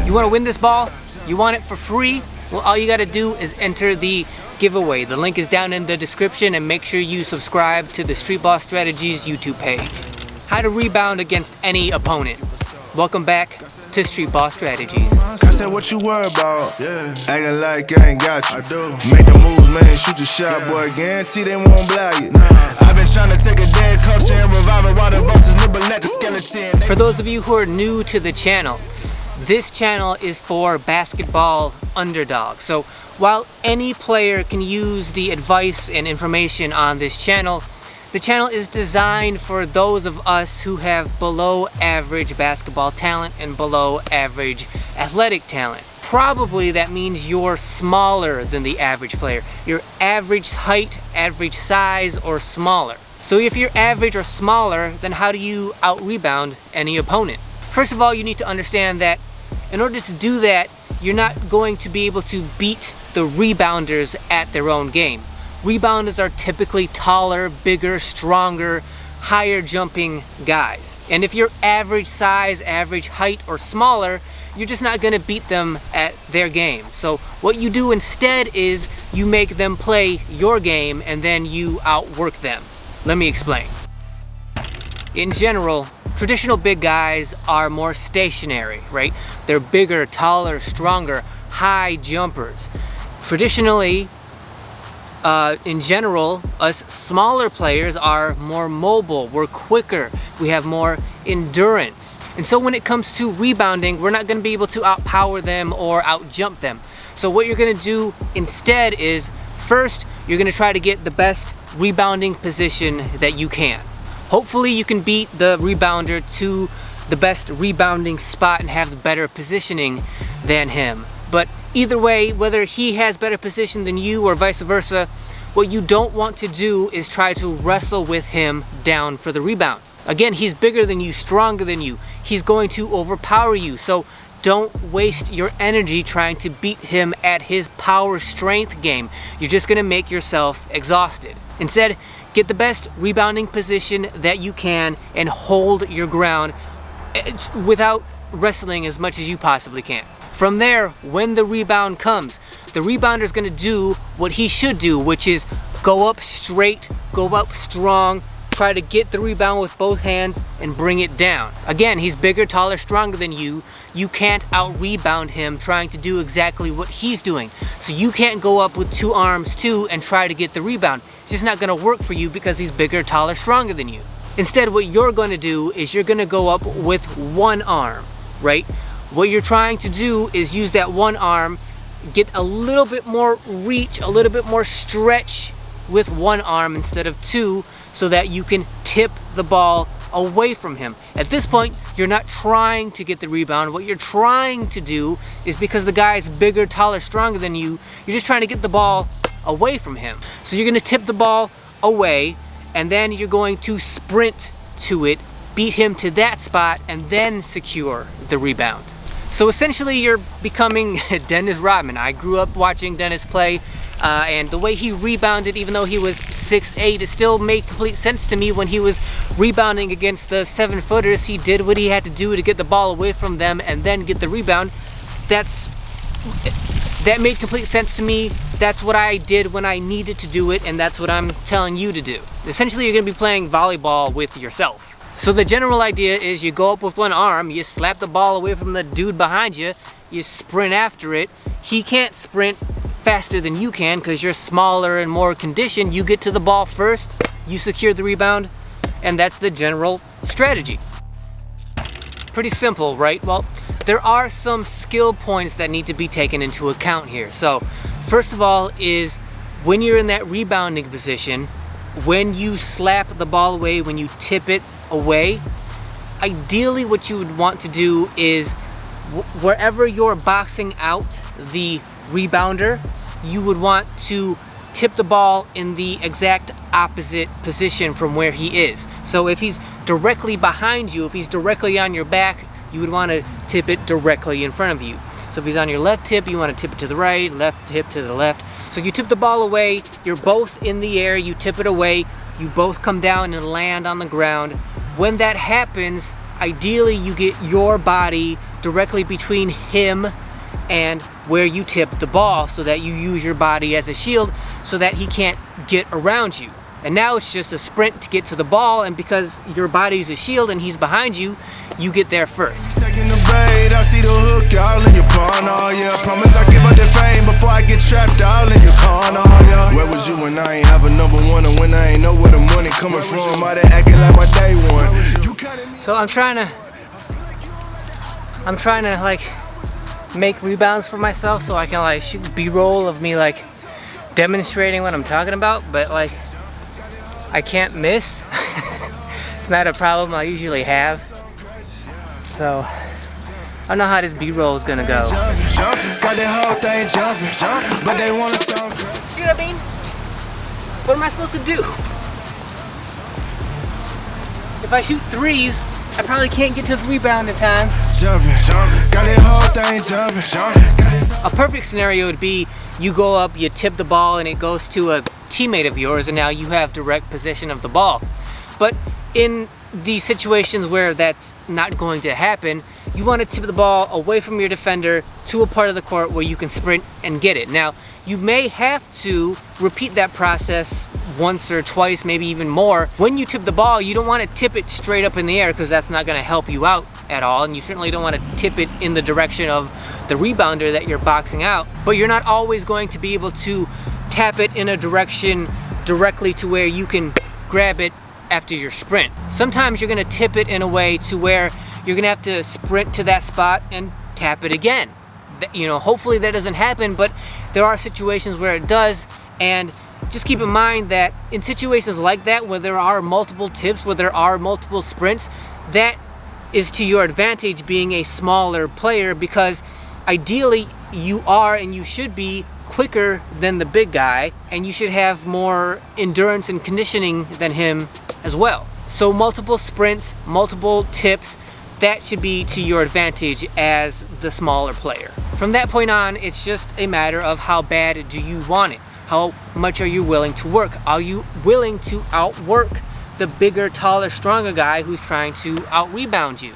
You want to win this ball? You want it for free? Well, all you got to do is enter the giveaway. The link is down in the description, and make sure you subscribe to the Streetball Strategies YouTube page. How to rebound against any opponent. Welcome back to Streetball Strategies. I said what you worry about, acting like I ain't got you. I do. Make the moves, man, shoot the shot, boy, guarantee they won't blow you. I've been trying to take a dead culture and revive it while the vultures nibble at the skeleton. For those of you who are new to the channel, this channel is for basketball underdogs. So while any player can use the advice and information on this channel, the channel is designed for those of us who have below average basketball talent and below average athletic talent. Probably that means you're smaller than the average player. You're average height, average size, or smaller. So if you're average or smaller, then how do you out-rebound any opponent? First of all, you need to understand that in order to do that, you're not going to be able to beat the rebounders at their own game. Rebounders are typically taller, bigger, stronger, higher jumping guys. And if you're average size, average height, or smaller, you're just not going to beat them at their game. So what you do instead is you make them play your game and then you outwork them. Let me explain. In general, traditional big guys are more stationary, right? They're bigger, taller, stronger, high jumpers. Traditionally, in general, us smaller players are more mobile, we're quicker, we have more endurance. And so when it comes to rebounding, we're not going to be able to outpower them or outjump them. So what you're going to do instead is, first, you're going to try to get the best rebounding position that you can. Hopefully you can beat the rebounder to the best rebounding spot and have the better positioning than him. But either way, whether he has better position than you or vice versa, what you don't want to do is try to wrestle with him down for the rebound. Again, he's bigger than you, stronger than you. He's going to overpower you. So don't waste your energy trying to beat him at his power strength game. You're just going to make yourself exhausted. Instead, get the best rebounding position that you can and hold your ground without wrestling as much as you possibly can. From there, when the rebound comes, the rebounder is going to do what he should do, which is go up straight, go up strong, try to get the rebound with both hands and bring it down. Again, he's bigger, taller, stronger than you. You can't out-rebound him trying to do exactly what he's doing. So you can't go up with two arms too and try to get the rebound. It's just not going to work for you because he's bigger, taller, stronger than you. Instead, what you're going to do is you're going to go up with one arm, right? What you're trying to do is use that one arm, get a little bit more reach, a little bit more stretch with one arm instead of two, so that you can tip the ball away from him. At this point, you're not trying to get the rebound. What you're trying to do is, because the guy is bigger, taller, stronger than you, you're just trying to get the ball away from him. So you're going to tip the ball away, and then you're going to sprint to it, beat him to that spot, and then secure the rebound. So essentially you're becoming Dennis Rodman. I grew up watching Dennis play, and the way he rebounded, even though he was 6'8", it still made complete sense to me when he was rebounding against the 7-footers. He did what he had to do to get the ball away from them and then get the rebound. That made complete sense to me. That's what I did when I needed to do it, and that's what I'm telling you to do. Essentially, you're going to be playing volleyball with yourself. So the general idea is you go up with one arm, you slap the ball away from the dude behind you, you sprint after it. He can't sprint faster than you can because you're smaller and more conditioned. You get to the ball first, you secure the rebound, and that's the general strategy. Pretty simple, right? Well, there are some skill points that need to be taken into account here. So first of all is when you're in that rebounding position, when you slap the ball away, when you tip it away, ideally what you would want to do is wherever you're boxing out the rebounder, you would want to tip the ball in the exact opposite position from where he is. So if he's directly behind you, if he's directly on your back, you would want to tip it directly in front of you. So if he's on your left tip, you want to tip it to the right, left tip to the left. So you tip the ball away, you're both in the air, you tip it away, you both come down and land on the ground. When that happens, ideally you get your body directly between him and where you tip the ball, so that you use your body as a shield so that he can't get around you. And now it's just a sprint to get to the ball, and because your body's a shield and he's behind you, you get there first. Taking the bait, I see the hook all in your corner, yeah. Promise I give up the fame before I get trapped all in your corner, yeah. Where was you when I ain't have a number one, and when I ain't know where the money coming from? I done acting like my day one. So I'm trying to like make rebounds for myself so I can like shoot B-roll of me like demonstrating what I'm talking about, but like I can't miss. It's not a problem I usually have. So I don't know how this B-roll is gonna go. See what I mean? What am I supposed to do? If I shoot threes, I probably can't get to the rebound at times. A perfect scenario would be you go up, you tip the ball, and it goes to a teammate of yours, and now you have direct possession of the ball. But in these situations where that's not going to happen, you want to tip the ball away from your defender to a part of the court where you can sprint and get it. Now, you may have to repeat that process once or twice, maybe even more. When you tip the ball, you don't want to tip it straight up in the air, because that's not going to help you out at all, and you certainly don't want to tip it in the direction of the rebounder that you're boxing out. But you're not always going to be able to tap it in a direction directly to where you can grab it after your sprint. Sometimes you're going to tip it in a way to where you're going to have to sprint to that spot and tap it again. You know, hopefully that doesn't happen, but there are situations where it does. And just keep in mind that in situations like that, where there are multiple tips, where there are multiple sprints, that is to your advantage being a smaller player, because ideally you are and you should be quicker than the big guy, and you should have more endurance and conditioning than him as well. So multiple sprints, multiple tips, that should be to your advantage as the smaller player. From that point on, it's just a matter of how bad do you want it? How much are you willing to work? Are you willing to outwork the bigger, taller, stronger guy who's trying to out-rebound you?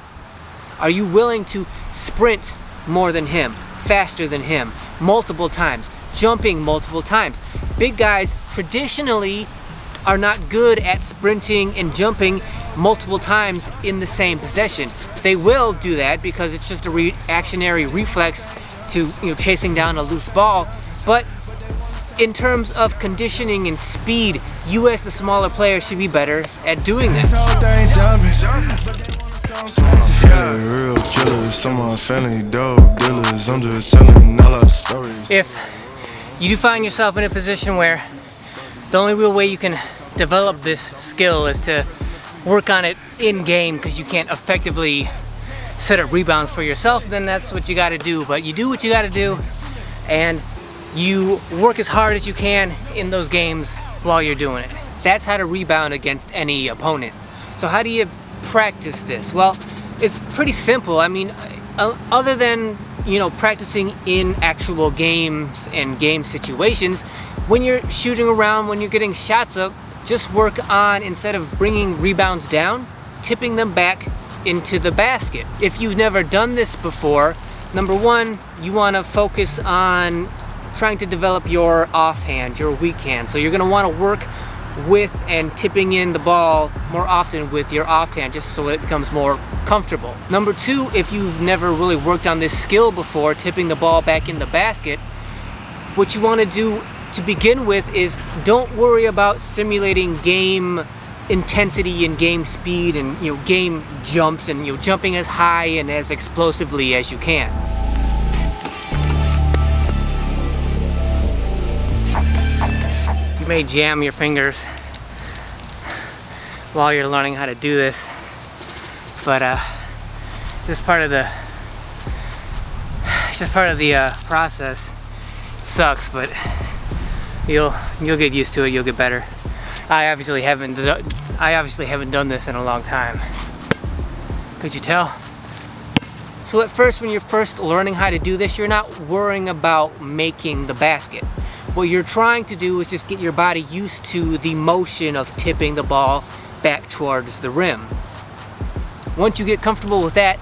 Are you willing to sprint more than him, faster than him, multiple times, jumping multiple times? Big guys traditionally are not good at sprinting and jumping multiple times in the same possession. They will do that because it's just a reactionary reflex to, you know, chasing down a loose ball. But in terms of conditioning and speed, you as the smaller player should be better at doing that. If you do find yourself in a position where the only real way you can develop this skill is to work on it in game because you can't effectively set up rebounds for yourself, then that's what you got to do. But you do what you got to do, and you work as hard as you can in those games while you're doing it. That's how to rebound against any opponent. So how do you practice this? Well, it's pretty simple. I mean, other than, you know, practicing in actual games and game situations, when you're shooting around, when you're getting shots up, just work on, instead of bringing rebounds down, tipping them back into the basket. If you've never done this before, number one, you want to focus on trying to develop your offhand, your weak hand. So you're going to want to work with and tipping in the ball more often with your offhand, just so it becomes more comfortable. Number two, if you've never really worked on this skill before, tipping the ball back in the basket, what you want to do to begin with is don't worry about simulating game intensity and game speed and, you know, game jumps and, you know, jumping as high and as explosively as you can. You may jam your fingers while you're learning how to do this, but this part of the process. It sucks, but you'll get used to it. You'll get better. I obviously haven't done this in a long time. Could you tell? So at first, when you're first learning how to do this, you're not worrying about making the basket. What you're trying to do is just get your body used to the motion of tipping the ball back towards the rim. Once you get comfortable with that,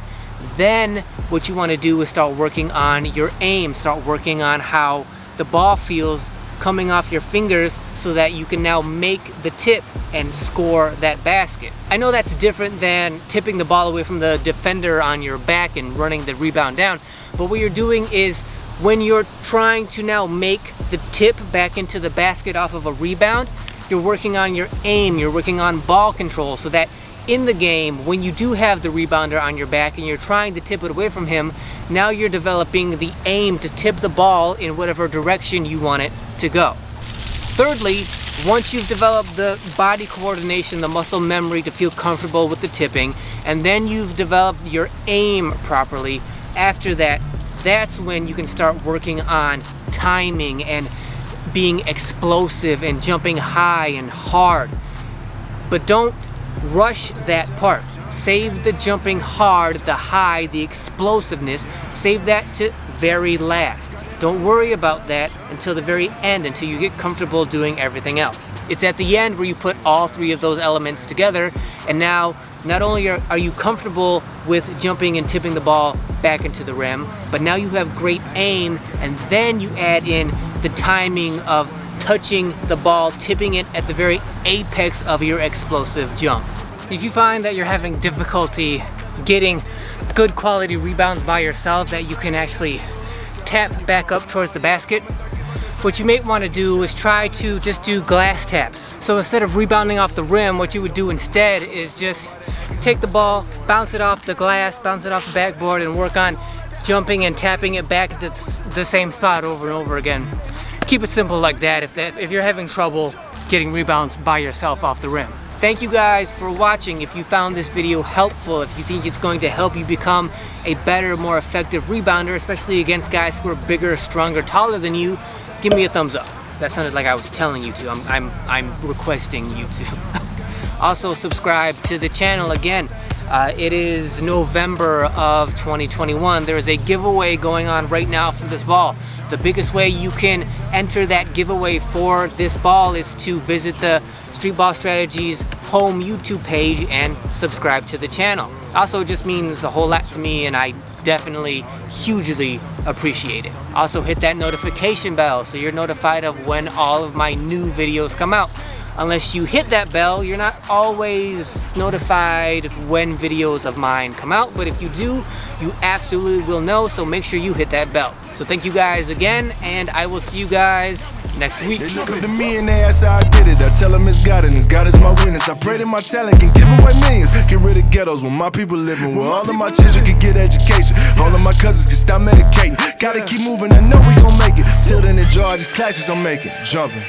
then what you want to do is start working on your aim, start working on how the ball feels coming off your fingers so that you can now make the tip and score that basket. I know that's different than tipping the ball away from the defender on your back and running the rebound down, but what you're doing is when you're trying to now make the tip back into the basket off of a rebound, you're working on your aim, you're working on ball control, so that in the game, when you do have the rebounder on your back and you're trying to tip it away from him, now you're developing the aim to tip the ball in whatever direction you want it to go. Thirdly, once you've developed the body coordination, the muscle memory to feel comfortable with the tipping, and then you've developed your aim properly, after that, that's when you can start working on timing and being explosive and jumping high and hard. But don't rush that part. Save the jumping hard, the high, the explosiveness, save that to very last. Don't worry about that until the very end, until you get comfortable doing everything else. It's at the end where you put all three of those elements together, and now not only are you comfortable with jumping and tipping the ball back into the rim, but now you have great aim, and then you add in the timing of touching the ball, tipping it at the very apex of your explosive jump. If you find that you're having difficulty getting good quality rebounds by yourself that you can actually tap back up towards the basket, what you may want to do is try to just do glass taps. So instead of rebounding off the rim, what you would do instead is just take the ball, bounce it off the glass, bounce it off the backboard, and work on jumping and tapping it back to the same spot over and over again. Keep it simple like that if you're having trouble getting rebounds by yourself off the rim. Thank you guys for watching. If you found this video helpful, if you think it's going to help you become a better, more effective rebounder, especially against guys who are bigger, stronger, taller than you, give me a thumbs up. That sounded like I was telling you to. I'm requesting you to. Also subscribe to the channel again. It is November of 2021. There is a giveaway going on right now for this ball. The biggest way you can enter that giveaway for this ball is to visit the Streetball Strategies home YouTube page and subscribe to the channel. Also, it just means a whole lot to me, and I definitely hugely appreciate it. Also, hit that notification bell so you're notified of when all of my new videos come out. Unless you hit that bell, you're not always notified when videos of mine come out, but if you do, you absolutely will know, so make sure you hit that bell. So thank you guys again, and I will see you guys next week. They look up to me and they ask how I did it. I tell them it's God, and it's God is my witness. I pray that my talent can give away millions. Get rid of ghettos when my people living, where all of my children can get education, all of my cousins can stop medicating. Gotta keep moving, I know we gon' make it. Till then, enjoy these classes I'm making. Jumping.